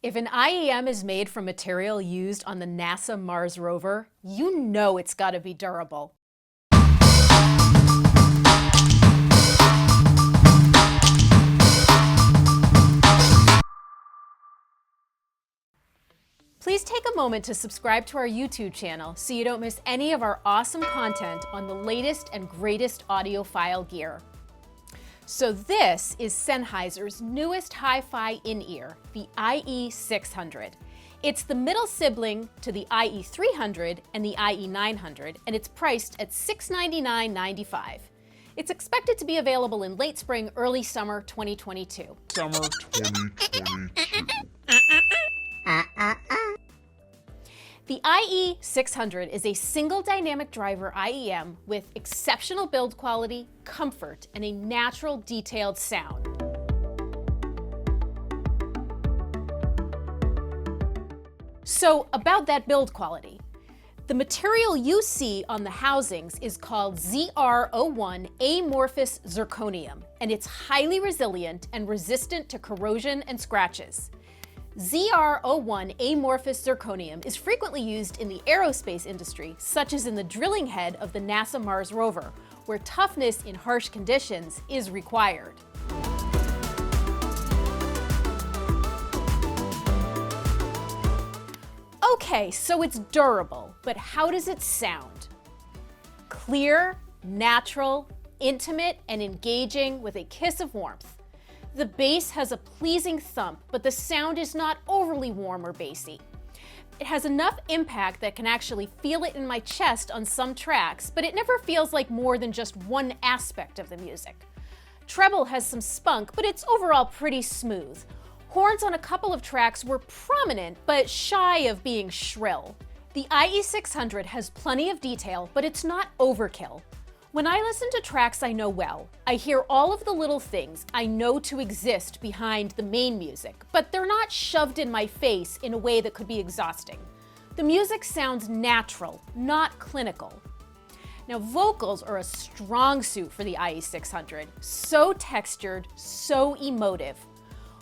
If an IEM is made from material used on the NASA Mars rover, you know it's got to be durable. Please take a moment to subscribe to our YouTube channel so you don't miss any of our awesome content on the latest and greatest audiophile gear. So this is Sennheiser's newest hi-fi in-ear, the IE600. It's the middle sibling to the IE300 and the IE900, and it's priced at $699.95. It's expected to be available in late spring, early summer 2022. Summer 2022. The IE600 is a single dynamic driver IEM with exceptional build quality, comfort, and a natural detailed sound. So about that build quality. The material you see on the housings is called ZR01 amorphous zirconium, and it's highly resilient and resistant to corrosion and scratches. ZR01 amorphous zirconium is frequently used in the aerospace industry, such as in the drilling head of the NASA Mars rover, where toughness in harsh conditions is required. Okay, so it's durable, but how does it sound? Clear, natural, intimate, and engaging with a kiss of warmth. The bass has a pleasing thump, but the sound is not overly warm or bassy. It has enough impact that can actually feel it in my chest on some tracks, but it never feels like more than just one aspect of the music. Treble has some spunk, but it's overall pretty smooth. Horns on a couple of tracks were prominent, but shy of being shrill. The IE600 has plenty of detail, but it's not overkill. When I listen to tracks I know well, I hear all of the little things I know to exist behind the main music, but they're not shoved in my face in a way that could be exhausting. The music sounds natural, not clinical. Now, vocals are a strong suit for the IE600, so textured, so emotive.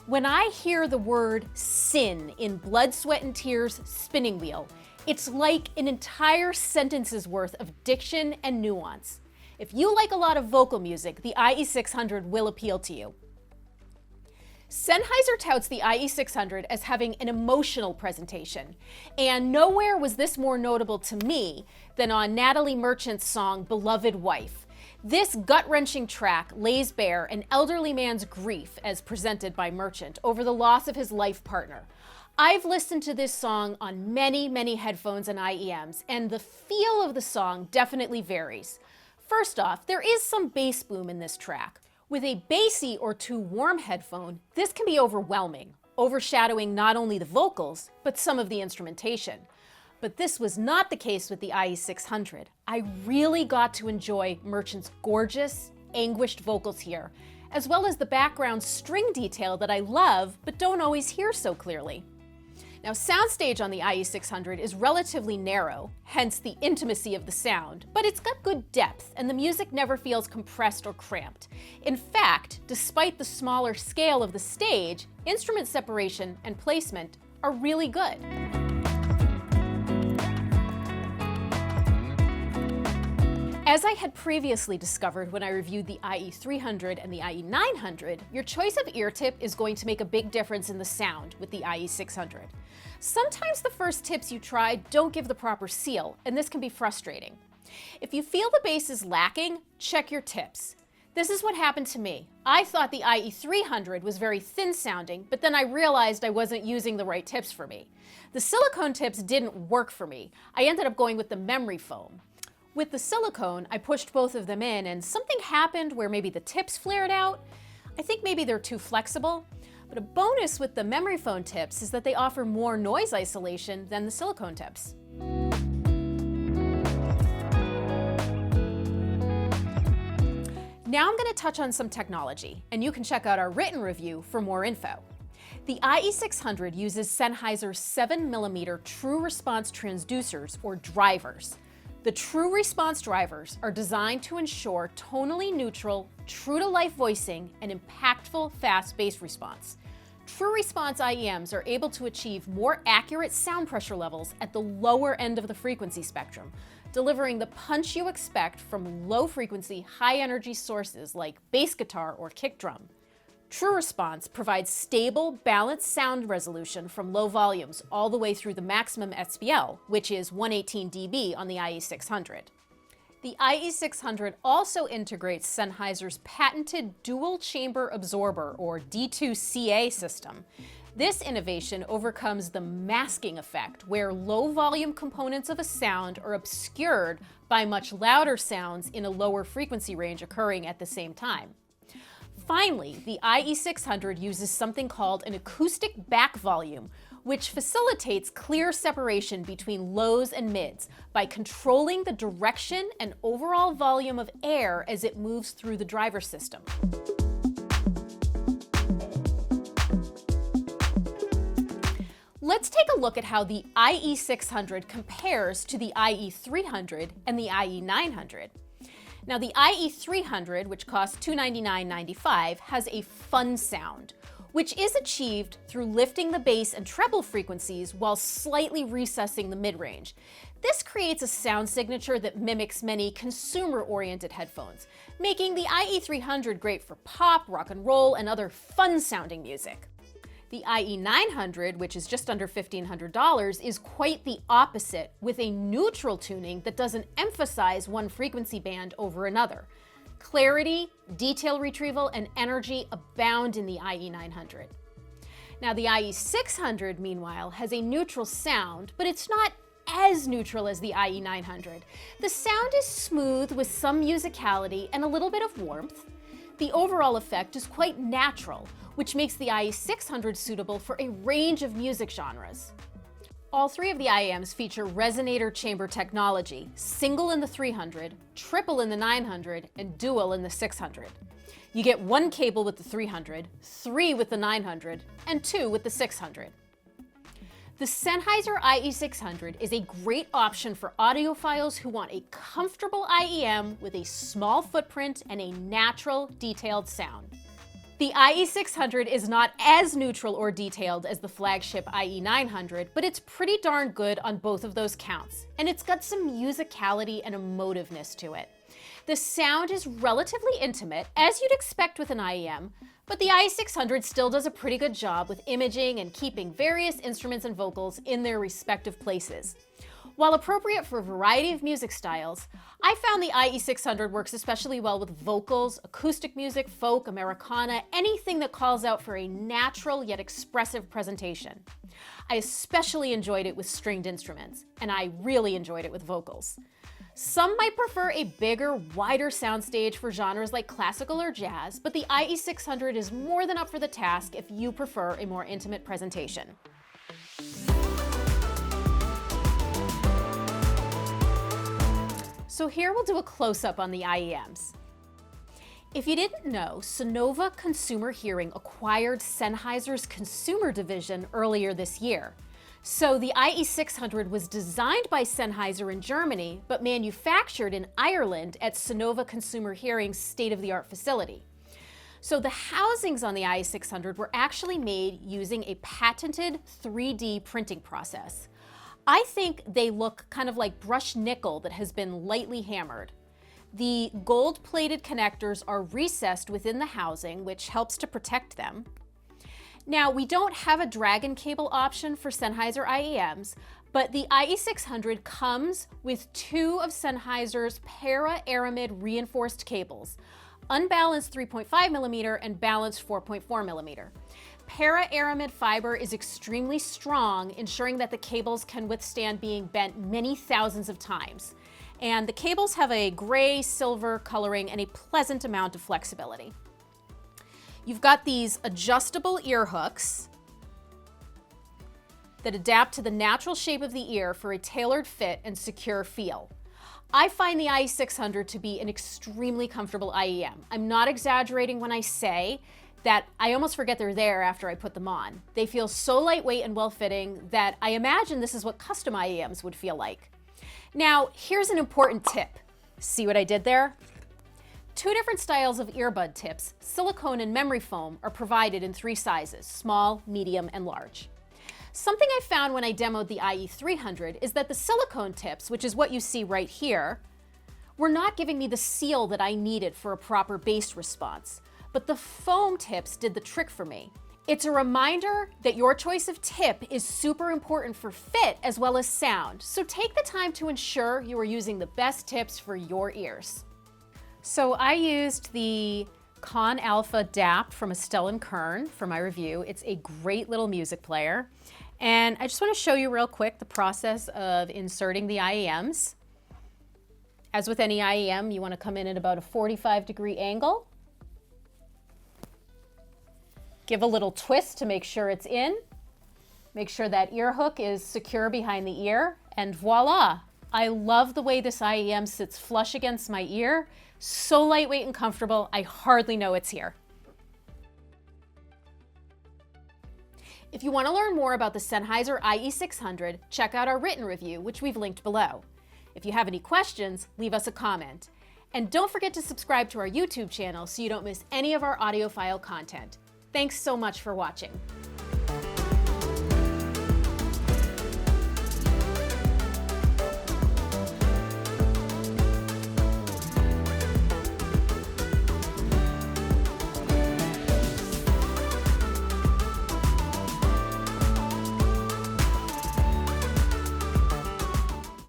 When I hear the word sin in Blood, Sweat, and Tears' Spinning Wheel, it's like an entire sentence's worth of diction and nuance. If you like a lot of vocal music, the IE600 will appeal to you. Sennheiser touts the IE600 as having an emotional presentation, and nowhere was this more notable to me than on Natalie Merchant's song Beloved Wife. This gut-wrenching track lays bare an elderly man's grief as presented by Merchant over the loss of his life partner. I've listened to this song on many headphones and IEMs, and the feel of the song definitely varies. First off, there is some bass boom in this track. With a bassy or too warm headphone, this can be overwhelming, overshadowing not only the vocals, but some of the instrumentation. But this was not the case with the IE600. I really got to enjoy Merchant's gorgeous, anguished vocals here, as well as the background string detail that I love, but don't always hear so clearly. Now, soundstage on the IE600 is relatively narrow, hence the intimacy of the sound, but it's got good depth and the music never feels compressed or cramped. In fact, despite the smaller scale of the stage, instrument separation and placement are really good. As I had previously discovered when I reviewed the IE300 and the IE900, your choice of ear tip is going to make a big difference in the sound with the IE600. Sometimes the first tips you try don't give the proper seal, and this can be frustrating. If you feel the bass is lacking, check your tips. This is what happened to me. I thought the IE300 was very thin sounding, but then I realized I wasn't using the right tips for me. The silicone tips didn't work for me. I ended up going with the memory foam. With the silicone, I pushed both of them in and something happened where maybe the tips flared out. I think maybe they're too flexible. But a bonus with the memory foam tips is that they offer more noise isolation than the silicone tips. Now I'm going to touch on some technology, and you can check out our written review for more info. The IE600 uses Sennheiser's 7mm true response transducers, or drivers. The true response drivers are designed to ensure tonally neutral, true-to-life voicing and impactful fast bass response. True response IEMs are able to achieve more accurate sound pressure levels at the lower end of the frequency spectrum, delivering the punch you expect from low-frequency, high-energy sources like bass guitar or kick drum. True response provides stable, balanced sound resolution from low volumes all the way through the maximum SPL, which is 118 dB on the IE600. The IE600 also integrates Sennheiser's patented dual-chamber absorber, or D2CA system. This innovation overcomes the masking effect, where low-volume components of a sound are obscured by much louder sounds in a lower frequency range occurring at the same time. Finally, the IE600 uses something called an acoustic back volume, which facilitates clear separation between lows and mids by controlling the direction and overall volume of air as it moves through the driver system. Let's take a look at how the IE600 compares to the IE300 and the IE900. Now, the IE300, which costs $299.95, has a fun sound, which is achieved through lifting the bass and treble frequencies while slightly recessing the mid-range. This creates a sound signature that mimics many consumer-oriented headphones, making the IE300 great for pop, rock and roll, and other fun-sounding music. The IE900, which is just under $1,500, is quite the opposite, with a neutral tuning that doesn't emphasize one frequency band over another. Clarity, detail retrieval, and energy abound in the IE900. Now, the IE600, meanwhile, has a neutral sound, but it's not as neutral as the IE900. The sound is smooth with some musicality and a little bit of warmth. The overall effect is quite natural, which makes the IE600 suitable for a range of music genres. All three of the IEMs feature resonator chamber technology, single in the 300, triple in the 900, and dual in the 600. You get one cable with the 300, three with the 900, and two with the 600. The Sennheiser IE600 is a great option for audiophiles who want a comfortable IEM with a small footprint and a natural, detailed sound. The IE600 is not as neutral or detailed as the flagship IE900, but it's pretty darn good on both of those counts, and it's got some musicality and emotiveness to it. The sound is relatively intimate, as you'd expect with an IEM, but the IE600 still does a pretty good job with imaging and keeping various instruments and vocals in their respective places. While appropriate for a variety of music styles, I found the IE600 works especially well with vocals, acoustic music, folk, Americana, anything that calls out for a natural yet expressive presentation. I especially enjoyed it with stringed instruments, and I really enjoyed it with vocals. Some might prefer a bigger, wider soundstage for genres like classical or jazz, but the IE600 is more than up for the task if you prefer a more intimate presentation. So here we'll do a close-up on the IEMs. If you didn't know, Sonova Consumer Hearing acquired Sennheiser's consumer division earlier this year. So the IE600 was designed by Sennheiser in Germany, but manufactured in Ireland at Sonova Consumer Hearing's state-of-the-art facility. So the housings on the IE600 were actually made using a patented 3D printing process. I think they look kind of like brushed nickel that has been lightly hammered. The gold-plated connectors are recessed within the housing, which helps to protect them. Now, we don't have a dragon cable option for Sennheiser IEMs, but the IE600 comes with two of Sennheiser's para-aramid reinforced cables, unbalanced 3.5mm and balanced 4.4mm. Para-aramid fiber is extremely strong, ensuring that the cables can withstand being bent many thousands of times. And the cables have a gray, silver coloring and a pleasant amount of flexibility. You've got these adjustable ear hooks that adapt to the natural shape of the ear for a tailored fit and secure feel. I find the IE600 to be an extremely comfortable IEM. I'm not exaggerating when I say that I almost forget they're there after I put them on. They feel so lightweight and well-fitting that I imagine this is what custom IEMs would feel like. Now, here's an important tip. See what I did there? two different styles of earbud tips, silicone and memory foam, are provided in 3 sizes: small, medium, and large. Something I found when I demoed the IE300 is that the silicone tips, which is what you see right here, were not giving me the seal that I needed for a proper bass response, but the foam tips did the trick for me. It's a reminder that your choice of tip is super important for fit as well as sound, so take the time to ensure you are using the best tips for your ears. So I used the Con Alpha DAP from Estelle & Kern for my review. It's a great little music player. And I just want to show you real quick the process of inserting the IEMs. As with any IEM, you want to come in at about a 45-degree angle. Give a little twist to make sure it's in. Make sure that ear hook is secure behind the ear, and voila! I love the way this IEM sits flush against my ear. So lightweight and comfortable, I hardly know it's here. If you want to learn more about the Sennheiser IE600, check out our written review, which we've linked below. If you have any questions, leave us a comment. And don't forget to subscribe to our YouTube channel so you don't miss any of our audiophile content. Thanks so much for watching.